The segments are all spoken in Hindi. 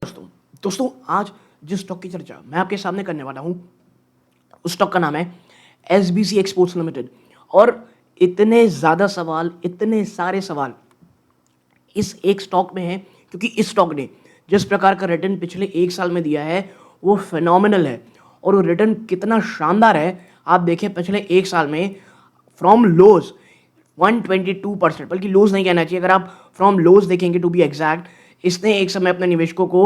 दोस्तों आज जिस स्टॉक की चर्चा मैं आपके सामने करने वाला हूं उस स्टॉक का नाम है एसबीसी एक्सपोर्ट्स लिमिटेड। और इतने ज़्यादा सवाल, इतने सारे सवाल इस एक स्टॉक में है क्योंकि इस स्टॉक ने जिस प्रकार का रिटर्न पिछले एक साल में दिया है वो फिनोमिनल है। और वो रिटर्न कितना शानदार है आप देखें, पिछले एक साल में फ्रॉम लोज 122%, बल्कि लोज नहीं कहना चाहिए, अगर आप फ्रॉम लोज देखेंगे टू बी एग्जैक्ट, इसने एक समय अपने निवेशकों को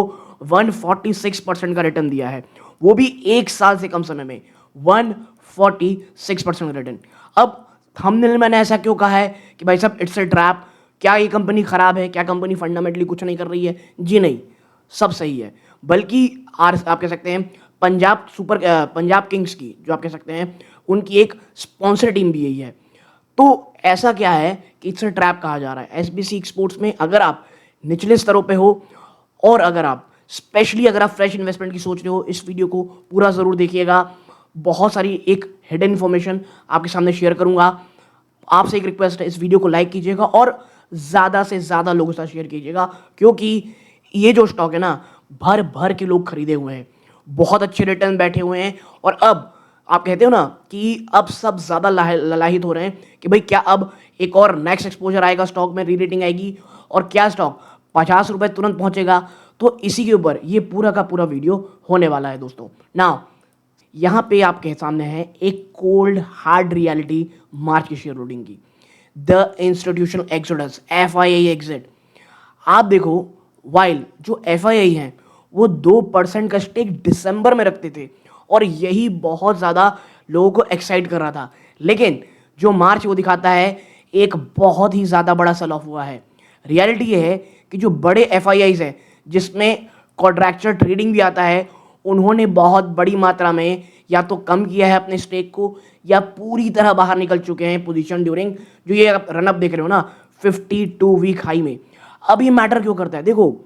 146% का रिटर्न दिया है, वो भी एक साल से कम समय में 146% रिटर्न। अब थंबनेल मैंने ऐसा क्यों कहा है कि भाई साहब इट्स अ ट्रैप, क्या ये कंपनी खराब है, क्या कंपनी फंडामेंटली कुछ नहीं कर रही है? जी नहीं, सब सही है। बल्कि आप कह सकते हैं पंजाब किंग्स की जो आप कह सकते हैं उनकी एक स्पॉन्सर टीम भी यही है। तो ऐसा क्या है कि इट्स अ ट्रैप कहा जा रहा है एसबीसी एक्सपोर्ट्स में। अगर आप निचले स्तरों पे हो और अगर आप फ्रेश इन्वेस्टमेंट की सोच रहे हो, इस वीडियो को पूरा ज़रूर देखिएगा। बहुत सारी एक हिडन इन्फॉर्मेशन आपके सामने शेयर करूंगा। आपसे एक रिक्वेस्ट है, इस वीडियो को लाइक कीजिएगा और ज़्यादा से ज़्यादा लोगों के साथ शेयर कीजिएगा, क्योंकि ये जो स्टॉक है ना, भर भर के लोग खरीदे हुए हैं, बहुत अच्छे रिटर्न बैठे हुए हैं। और अब आप कहते हो ना कि अब सब ज़्यादा ललाहित हो रहे हैं कि भाई क्या अब एक और नेक्स्ट एक्सपोजर आएगा, स्टॉक में री रेटिंग आएगी और क्या स्टॉक 50 रुपये तुरंत पहुंचेगा। तो इसी के ऊपर ये पूरा का पूरा वीडियो होने वाला है दोस्तों। नाउ यहाँ पे आपके सामने है एक कोल्ड हार्ड रियलिटी मार्च की शेयर होल्डिंग की, the institutional exodus, FII exit. आप देखो, वाइल जो FII हैं वो 2% का स्टेक दिसंबर में रखते थे और यही बहुत ज़्यादा लोगों को एक्साइट कर रहा था, लेकिन जो मार्च वो दिखाता है एक बहुत ही ज़्यादा बड़ा सेल ऑफ हुआ है। रियलिटी ये है कि जो बड़े FIIs हैं जिसमें कॉन्ट्रैक्चुअल ट्रेडिंग भी आता है, उन्होंने बहुत बड़ी मात्रा में या तो कम किया है अपने स्टेक को या पूरी तरह बाहर निकल चुके हैं पोजीशन ड्यूरिंग जो ये रनअप देख रहे हो ना 52 वीक हाई में। अब ये मैटर क्यों करता है? देखो,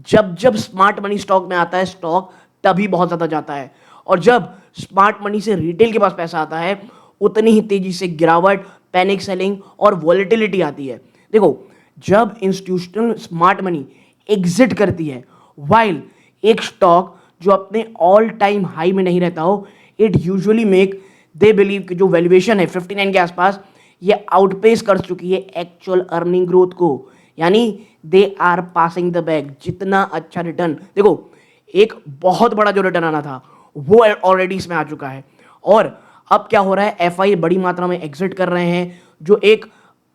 जब जब स्मार्ट मनी स्टॉक में आता है स्टॉक तभी बहुत ज़्यादा जाता है, और जब स्मार्ट मनी से रिटेल के पास पैसा आता है उतनी ही तेजी से गिरावट, पैनिक सेलिंग और वॉलेटिलिटी आती है। देखो, जब इंस्टीट्यूशनल स्मार्ट मनी एग्जिट करती है, वाइल एक स्टॉक जो अपने ऑल टाइम हाई में नहीं रहता हो, it usually make they believe कि जो वैल्यूएशन है 59 के आसपास, ये आउटपेस कर चुकी है एक्चुअल अर्निंग ग्रोथ को, यानी they are passing the bag. जितना अच्छा रिटर्न, देखो एक बहुत बड़ा जो रिटर्न आना था वो ऑलरेडी इसमें आ चुका है। और अब क्या हो रहा है, FI बड़ी मात्रा में एग्जिट कर रहे हैं, जो एक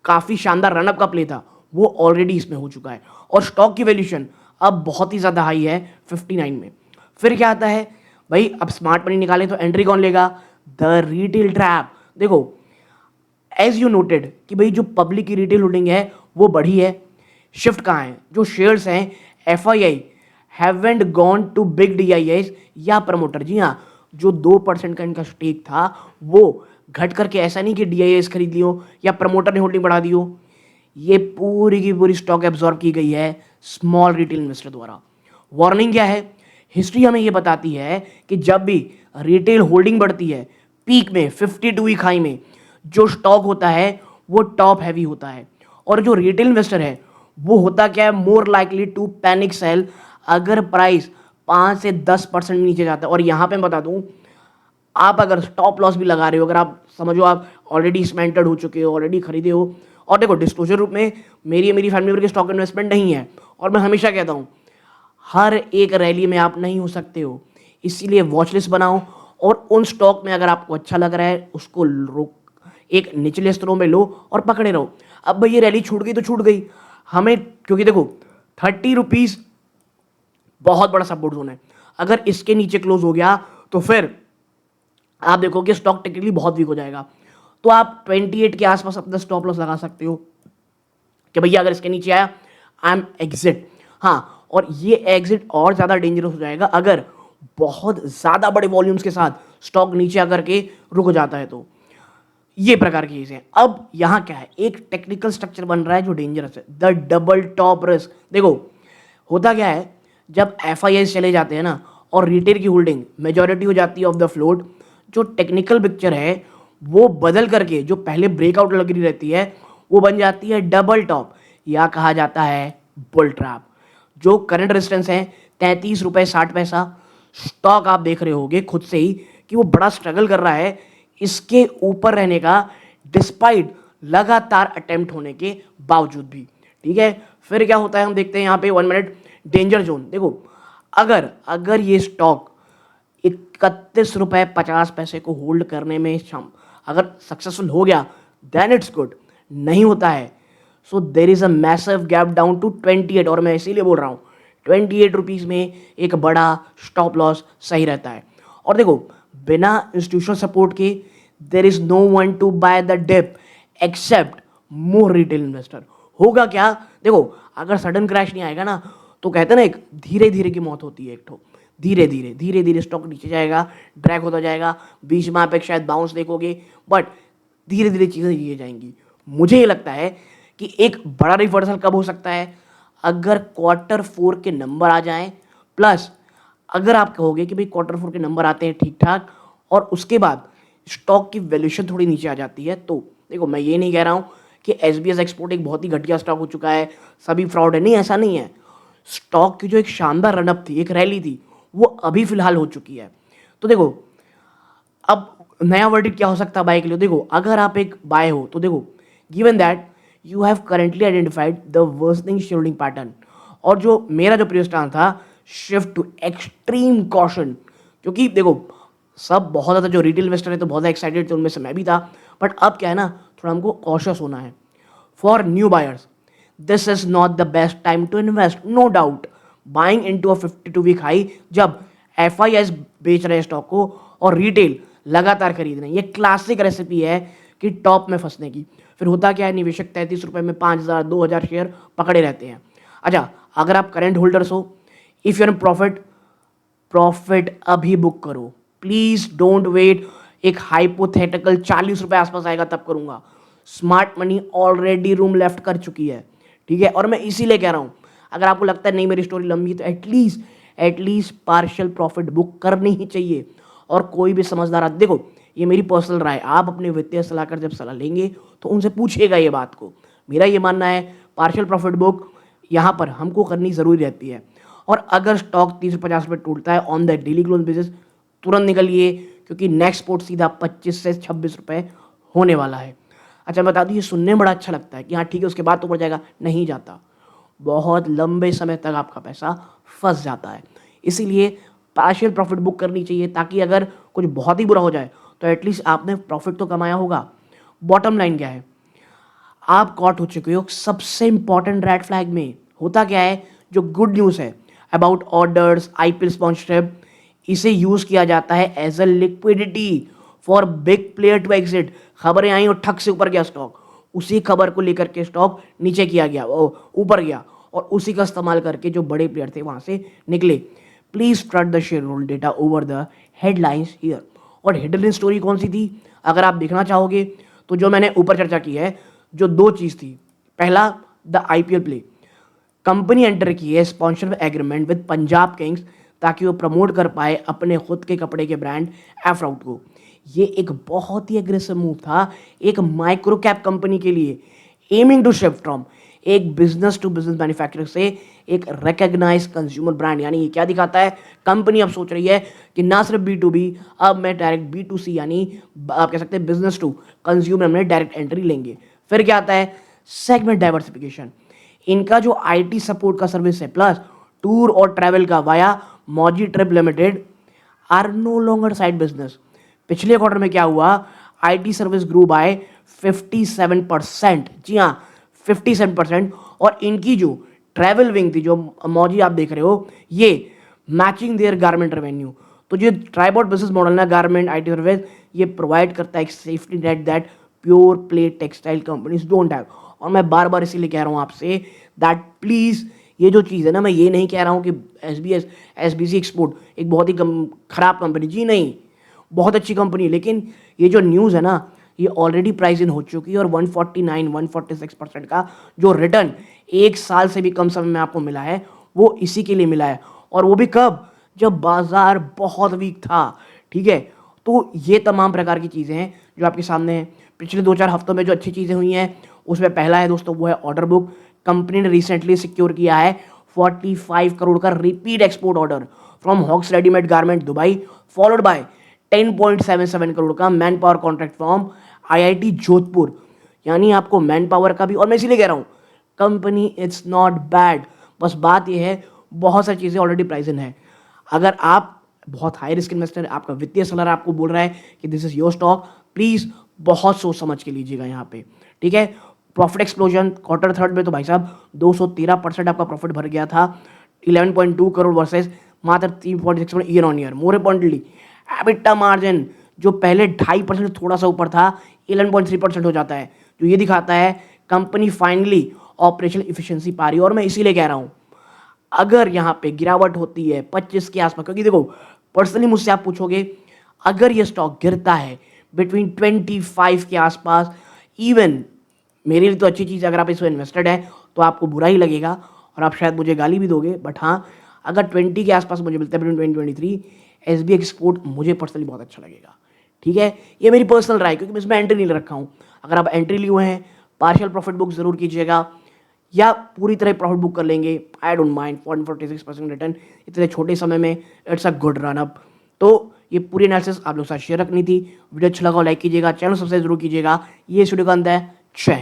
काफ़ी शानदार रनअप का प्ले था वो ऑलरेडी इसमें हो चुका है और स्टॉक की वैल्यूएशन अब बहुत ही ज़्यादा हाई है 59 में। फिर क्या आता है भाई, अब स्मार्ट मनी निकालें तो एंट्री कौन लेगा? The retail trap. देखो, एज यू नोटेड कि भाई जो पब्लिक की रिटेल होल्डिंग है वो बढ़ी है, शिफ्ट कहाँ है? जो शेयर्स हैं FII haven't gone to big DIIs या प्रमोटर। जी हाँ, जो 2% का इनका स्टेक था वो घट करके, ऐसा नहीं कि DIIs खरीद लियो या प्रमोटर ने होल्डिंग बढ़ा दियो, ये पूरी की पूरी स्टॉक एब्जॉर्ब की गई है स्मॉल रिटेल इन्वेस्टर द्वारा। वार्निंग क्या है? हिस्ट्री हमें ये बताती है कि जब भी रिटेल होल्डिंग बढ़ती है पीक में 52 वीक हाई में, जो स्टॉक होता है वो टॉप हैवी होता है, और जो रिटेल इन्वेस्टर है वो होता क्या है, more likely to panic sell अगर प्राइस 5 से 10% नीचे जाता है। और यहाँ पे मैं बता दूं, आप अगर स्टॉप लॉस भी लगा रहे हो, अगर आप समझो आप ऑलरेडी इसमें एंटर्ड हो चुके हो, ऑलरेडी खरीदे हो, और देखो डिस्क्लोजर रूप में मेरी फैमिली मेंबर के स्टॉक इन्वेस्टमेंट नहीं है, और मैं हमेशा कहता हूँ हर एक रैली में आप नहीं हो सकते हो, इसीलिए वॉच लिस्ट बनाओ और उन स्टॉक में अगर आपको अच्छा लग रहा है उसको रोक, एक निचले स्तरों में लो और पकड़े रहो। अब भाई ये रैली छूट गई तो छूट गई हमें, क्योंकि देखो 30 रुपीज़ बहुत बड़ा सपोर्ट जोन है, अगर इसके नीचे क्लोज हो गया तो फिर आप देखो कि स्टॉक टेक्निकली बहुत वीक हो जाएगा। तो आप 28 के आसपास अपना स्टॉप लॉस लगा सकते हो कि भैया अगर इसके नीचे आया आई एम एग्जिट। हाँ, और ये एग्जिट और ज़्यादा डेंजरस हो जाएगा अगर बहुत ज़्यादा बड़े वॉल्यूम्स के साथ स्टॉक नीचे आकर के रुक जाता है। तो ये प्रकार की चीज़ें। अब यहाँ क्या है, एक टेक्निकल स्ट्रक्चर बन रहा है जो डेंजरस है, द डबल टॉप रिस्क। देखो होता क्या है, जब FIIs चले जाते हैं ना और रिटेल की होल्डिंग मेजॉरिटी हो जाती है ऑफ द फ्लोट, जो टेक्निकल पिक्चर है वो बदल करके जो पहले ब्रेकआउट लग रही रहती है वो बन जाती है डबल टॉप, या कहा जाता है बुल ट्रैप। जो करंट रेजिस्टेंस है ₹33.60। स्टॉक आप देख रहे होगे खुद से ही कि वो बड़ा स्ट्रगल कर रहा है इसके ऊपर रहने का, डिस्पाइट लगातार अटेम्प्ट होने के बावजूद भी। ठीक है, फिर क्या होता है हम देखते हैं यहाँ पे 1 मिनट डेंजर जोन। देखो, अगर अगर ये स्टॉक ₹31.50 को होल्ड करने में अगर सक्सेसफुल हो गया देन इट्स गुड, नहीं होता है so there is a massive gap down to 28, और मैं इसीलिए बोल रहा हूँ 28 रुपीज़ में एक बड़ा स्टॉप लॉस सही रहता है। और देखो, बिना इंस्टीट्यूशनल सपोर्ट के there is no one to buy the dip except more retail investor. होगा क्या, देखो अगर सडन क्रैश नहीं आएगा ना, तो कहते हैं ना एक धीरे धीरे की मौत होती है, एक ठो धीरे धीरे स्टॉक नीचे जाएगा, ड्रैग होता जाएगा, बीच में आप एक शायद बाउंस देखोगे, बट धीरे धीरे चीज़ें ये जाएंगी। मुझे ये लगता है कि एक बड़ा रिवर्सल कब हो सकता है, अगर Q4 के नंबर आ जाएं, प्लस अगर आप कहोगे कि भाई Q4 के नंबर आते हैं ठीक ठाक और उसके बाद स्टॉक की वैल्यूएशन थोड़ी नीचे आ जाती है, तो देखो मैं ये नहीं कह रहा हूँ कि SBS एक्सपोर्ट एक बहुत ही घटिया स्टॉक हो चुका है, सभी फ्रॉड है, नहीं ऐसा नहीं है। स्टॉक की जो एक शानदार रनअप थी, एक रैली थी, वो अभी फिलहाल हो चुकी है। तो देखो अब नया वर्डिक्ट क्या हो सकता है बाय के लिए। देखो अगर आप एक बाय हो तो देखो, given that you have currently identified the worsening shareholding pattern, और जो मेरा जो प्रीवियस स्टैंड था, शिफ्ट टू एक्सट्रीम कॉशन। क्योंकि देखो सब बहुत ज़्यादा जो रिटेल इन्वेस्टर है तो बहुत ज़्यादा एक्साइटेड थे, उनमें से मैं भी था, बट अब क्या है ना, थोड़ा हमको कॉशियस होना है। For new buyers this is not the best time to invest, no doubt. Buying into a 52 week high, जब FIS बेच रहे हैं स्टॉक को और रिटेल लगातार खरीद रहे हैं, ये क्लासिक रेसिपी है कि टॉप में फंसने की। फिर होता क्या है, निवेशक 33 रुपये में 5,000 2,000 शेयर पकड़े रहते हैं। अच्छा, अगर आप करेंट होल्डर्स हो, इफ यूर इन प्रॉफिट अभी बुक करो, प्लीज डोंट वेट। एक हाइपोथेटिकल 40 रुपये आसपास आएगा तब करूंगा। Smart money already room left कर चुकी है, ठीक है। और मैं इसीलिए कह रहा हूं, अगर आपको लगता है नहीं मेरी स्टोरी लंबी, तो एटलीस्ट पार्शियल प्रॉफिट बुक करनी ही चाहिए। और कोई भी समझदार आदमी, देखो ये मेरी पर्सनल राय, आप अपने वित्तीय सलाहकार जब सलाह लेंगे तो उनसे पूछिएगा ये बात को। मेरा ये मानना है पार्शियल प्रॉफिट बुक यहाँ पर हमको करनी ज़रूरी रहती है। और अगर स्टॉक 30-50 रुपये टूटता है on the daily close basis, तुरंत निकलिए, क्योंकि नेक्स्ट स्पोर्ट सीधा 25 से 26 रुपये होने वाला है। अच्छा बता दी, ये सुनने में बड़ा अच्छा लगता है कि हाँ ठीक है उसके बाद तो बढ़ जाएगा, नहीं जाता, बहुत लंबे समय तक आपका पैसा फंस जाता है। इसीलिए पार्शियल प्रॉफिट बुक करनी चाहिए, ताकि अगर कुछ बहुत ही बुरा हो जाए तो एटलीस्ट आपने प्रॉफिट तो कमाया होगा। बॉटम लाइन क्या है, आप कॉट हो चुके हो सबसे इंपॉर्टेंट रेड फ्लैग में। होता क्या है, जो गुड न्यूज़ है अबाउट ऑर्डर्स, IPL स्पॉन्सरशिप, इसे यूज़ किया जाता है as a liquidity for big player to exit. खबरें आई और ठक से ऊपर गया स्टॉक, उसी खबर को लेकर के स्टॉक नीचे किया गया, ऊपर गया, और उसी का इस्तेमाल करके जो बड़े प्लेयर थे वहाँ से निकले। Please trust the share hold data over the headlines here. और हेडलाइन स्टोरी कौन सी थी, अगर आप देखना चाहोगे तो जो मैंने ऊपर चर्चा की है, जो दो चीज़ थी, पहला the IPL play, company enter की है sponsorship agreement with Punjab Kings, ताकि वो प्रमोट कर पाए अपने खुद के कपड़े के ब्रांड एफराउट को। ये एक बहुत ही एग्रेसिव मूव था एक माइक्रो कैप कंपनी के लिए, एमिंग टू शिफ्ट फ्रॉम एक बिजनेस टू बिजनेस मैन्युफैक्चरर से एक रिकॉग्नाइज कंज्यूमर ब्रांड। यानी ये क्या दिखाता है, कंपनी अब सोच रही है कि ना सिर्फ B2B, अब मैं डायरेक्ट B2C, यानी आप कह सकते हैं बिजनेस टू कंज्यूमर में डायरेक्ट एंट्री लेंगे। फिर क्या आता है, सेगमेंट डाइवर्सिफिकेशन। इनका जो IT सपोर्ट का सर्विस है प्लस टूर और ट्रैवल का via Mauji trip limited are no longer side business. पिछले क्वार्टर में क्या हुआ, IT सर्विस ग्रू बाय 57%, जी हाँ 57%। और इनकी जो ट्रैवल विंग थी, जो मौजी आप देख रहे हो, ये मैचिंग देयर गारमेंट रेवेन्यू। तो जो ट्राइबॉट बिजनेस मॉडल ना, गारमेंट IT सर्विस, ये प्रोवाइड करता है एक safety net that pure play textile companies don't have. और मैं बार बार इसीलिए कह रहा हूँ आपसे दैट प्लीज़, ये जो चीज़ है ना, मैं ये नहीं कह रहा हूँ कि SBC एक्सपोर्ट एक बहुत ही खराब कंपनी, जी नहीं, बहुत अच्छी कंपनी है, लेकिन ये जो न्यूज़ है ना, ये ऑलरेडी प्राइस इन हो चुकी है। और 146% का जो रिटर्न एक साल से भी कम समय में आपको मिला है, वो इसी के लिए मिला है। और वो भी कब, जब बाजार बहुत वीक था, ठीक है। तो ये तमाम प्रकार की चीज़ें हैं जो आपके सामने हैं। पिछले 2-4 हफ्तों में जो अच्छी चीज़ें हुई हैं, उसमें पहला है दोस्तों, वो है ऑर्डर बुक। कंपनी ने रिसेंटली सिक्योर किया है 45 करोड़ का repeat export order from Hawks readymade garment Dubai, followed by 10.77 crore का man power contract from IIT Jodhpur. यानी आपको मैन पावर का भी, और मैं इसीलिए कह रहा हूँ कंपनी इट्स नॉट बैड, बस बात यह है बहुत सारी चीज़ें ऑलरेडी प्राइस इन है। अगर आप बहुत हाई रिस्क इन्वेस्टर, आपका वित्तीय सलाहकार आपको बोल रहा है कि this is your stock, please बहुत सोच समझ के लीजिएगा यहाँ पे, ठीक है। प्रॉफिट एक्सप्लोजन क्वार्टर थर्ड में तो भाई साहब 213% आपका प्रॉफिट भर गया था, 11.2 करोड़ वर्सेस मात्र 3.6 year on year. More importantly EBITDA margin जो पहले 2.5% थोड़ा सा ऊपर था 11.3% हो जाता है, जो ये दिखाता है कंपनी फाइनली ऑपरेशनल इफिशिएंसी पा रही है। और मैं इसीलिए कह रहा हूँ अगर यहाँ पे गिरावट होती है 25 के आसपास, क्योंकि देखो पर्सनली मुझसे आप पूछोगे अगर ये स्टॉक गिरता है बिटवीन 25 के आसपास, इवन मेरे लिए तो अच्छी चीज़, अगर आप इसमें इन्वेस्टेड है तो आपको बुरा ही लगेगा और आप शायद मुझे गाली भी दोगे, बट हाँ अगर 20 के आसपास मुझे मिलता है बिटवीन 20-23, एसबीआई एक्सपोर्ट मुझे पर्सनली बहुत अच्छा लगेगा, ठीक है। ये मेरी पर्सनल राय, क्योंकि मैं इसमें एंट्री नहीं रखा हूँ। अगर आप एंट्री लिए हुए हैं पार्शियल प्रॉफिट बुक जरूर कीजिएगा या पूरी तरह प्रॉफिट बुक कर लेंगे, आई डोंट माइंड। 46% रिटर्न इतने छोटे समय में, it's a good run up. तो ये पूरी एनालिसिस आप लोग साथ शेयर रखनी थी। वीडियो अच्छा लगा लाइक कीजिएगा, चैनल सब्सक्राइब जरूर कीजिएगा। ये वीडियो का अंत है। जय हिंद।